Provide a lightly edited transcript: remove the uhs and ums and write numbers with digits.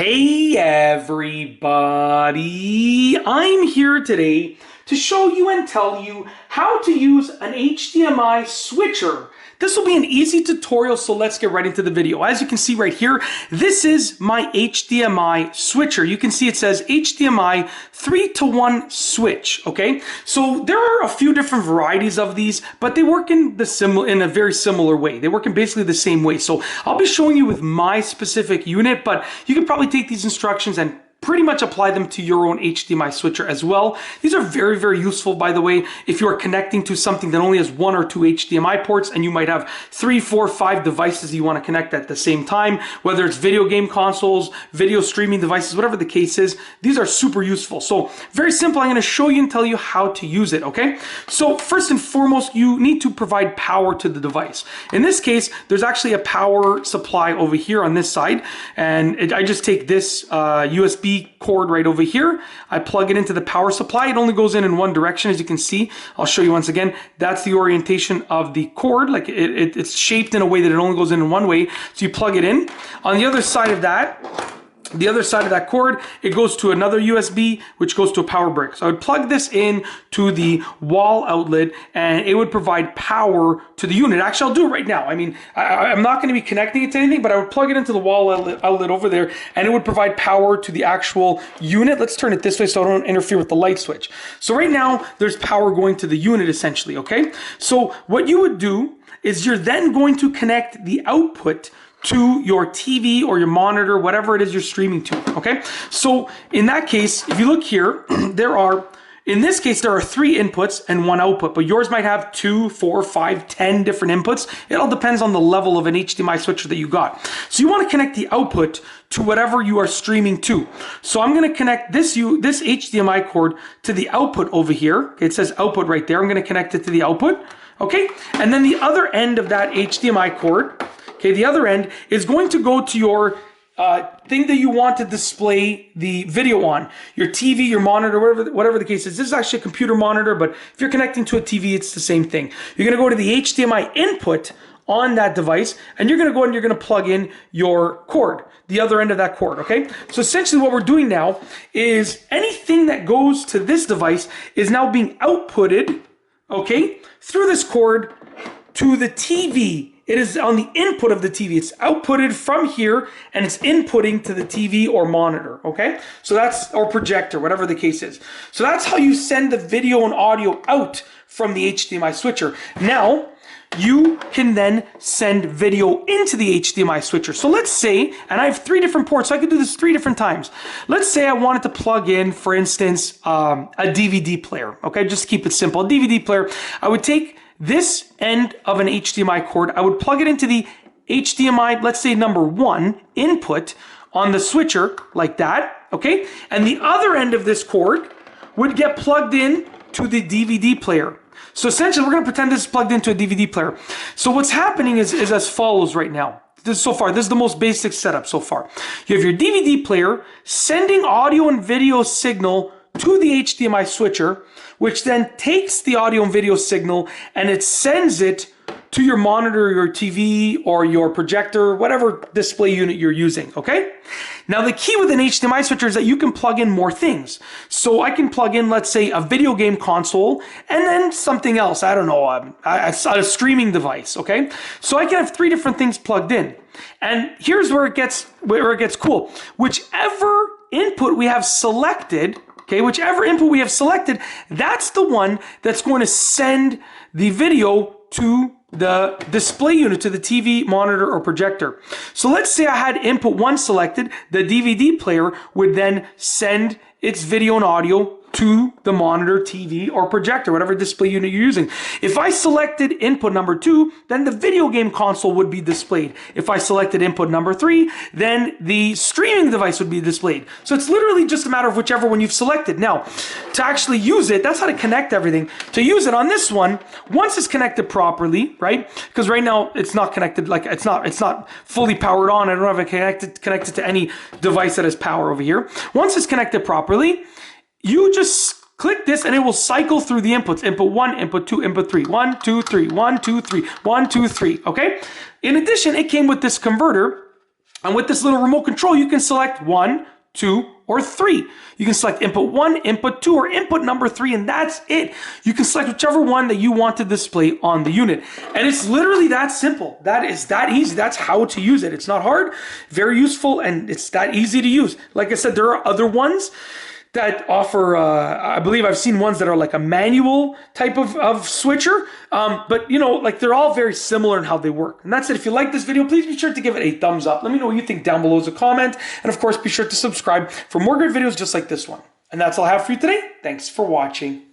Hey everybody, I'm here today to show you and tell you how to use an HDMI switcher. This will be an easy tutorial, so let's get right into the video. As you can see right here, this is my HDMI switcher. You can see it says HDMI 3-to-1 switch, okay? So there are a few different varieties of these, but they work in a very similar way. They work in basically the same way. So I'll be showing you with my specific unit, but you can probably take these instructions and pretty much apply them to your own HDMI switcher as well. These are very, very useful, by the way, if you are connecting to something that only has 1 or 2 HDMI ports and you might have 3, 4, 5 devices you want to connect at the same time, whether it's video game consoles, video streaming devices, whatever the case is, these are super useful. So very simple, I'm going to show you and tell you how to use it, okay? So first and foremost, you need to provide power to the device. In this case, there's actually a power supply over here on this side, and I just take this USB cord right over here. I plug it into the power supply. It only goes in one direction, as you can see. I'll show you once again. That's the orientation of the cord. Like it's shaped in a way that it only goes in one way. So you plug it in. On the other side of that, cord, it goes to another USB, which goes to a power brick. So I would plug this in to the wall outlet, and it would provide power to the unit. Actually, I'll do it right now. I mean, I'm not going to be connecting it to anything, but I would plug it into the wall outlet over there, and it would provide power to the actual unit. Let's turn it this way so I don't interfere with the light switch. So right now, there's power going to the unit, essentially, okay? So what you would do is you're then going to connect the output to your TV or your monitor, whatever it is you're streaming to, okay? So in that case, if you look here, in this case, there are 3 inputs and 1 output, but yours might have 2, 4, 5, 10 different inputs. It all depends on the level of an HDMI switcher that you got. So you want to connect the output to whatever you are streaming to. So I'm going to connect this HDMI cord to the output over here. Okay, it says output right there. I'm going to connect it to the output, okay? And then the other end of that HDMI cord, okay, the other end is going to go to your thing that you want to display the video on. Your TV, your monitor, whatever the case is. This is actually a computer monitor, but if you're connecting to a TV, it's the same thing. You're going to go to the HDMI input on that device, and you're going to go and you're going to plug in your cord, the other end of that cord, okay? So essentially what we're doing now is anything that goes to this device is now being outputted, okay, through this cord to the TV. It is on the input of the TV. It's outputted from here, and it's inputting to the TV or monitor, okay? So that's, or projector, whatever the case is. So that's how you send the video and audio out from the HDMI switcher. Now, you can then send video into the HDMI switcher. So let's say, and I have 3 different ports, so I could do this 3 different times. Let's say I wanted to plug in, for instance, a DVD player, okay? Just keep it simple. A DVD player, I would take this end of an HDMI cord, I would plug it into the HDMI, let's say number 1 input on the switcher, like that, okay? And the other end of this cord would get plugged in to the DVD player. So essentially, we're gonna pretend this is plugged into a DVD player. So what's happening is as follows right now. This is the most basic setup so far. You have your DVD player sending audio and video signal to the HDMI switcher, which then takes the audio and video signal and it sends it to your monitor, your TV, or your projector, whatever display unit you're using, okay? Now the key with an HDMI switcher is that you can plug in more things. So I can plug in, let's say, a video game console and then something else, I don't know, a streaming device, okay? So I can have 3 different things plugged in. And here's where it gets cool. Whichever input we have selected, okay, whichever input we have selected, that's the one that's going to send the video to the display unit, to the TV, monitor, or projector. So let's say I had input 1 selected. The DVD player would then send its video and audio to the monitor, TV, or projector, whatever display unit you're using. If I selected input number 2, then the video game console would be displayed. If I selected input number 3, then the streaming device would be displayed. So it's literally just a matter of whichever one you've selected. Now, to actually use it, that's how to connect everything. To use it on this one, once it's connected properly, right? Because right now it's not connected, like it's not fully powered on. I don't have it connected to any device that has power over here. Once it's connected properly, you just click this and it will cycle through the inputs. Input 1, input 2, input 3. 1, 2, 3, 1, 2, 3, 1, 2, 3, okay? In addition, it came with this converter And with this little remote control, you can select 1, 2, or 3. You can select input 1, input 2, or input number 3, and that's it. You can select whichever one that you want to display on the unit. And it's literally that simple. That is that easy. That's how to use it. It's not hard, very useful, and it's that easy to use. Like I said, there are other ones that offer, I believe I've seen ones that are like a manual type of switcher, but you know, like they're all very similar in how they work. And that's it. If you like this video, please be sure to give it a thumbs up. Let me know what you think down below as a comment. And of course, be sure to subscribe for more good videos just like this one. And that's all I have for you today. Thanks for watching.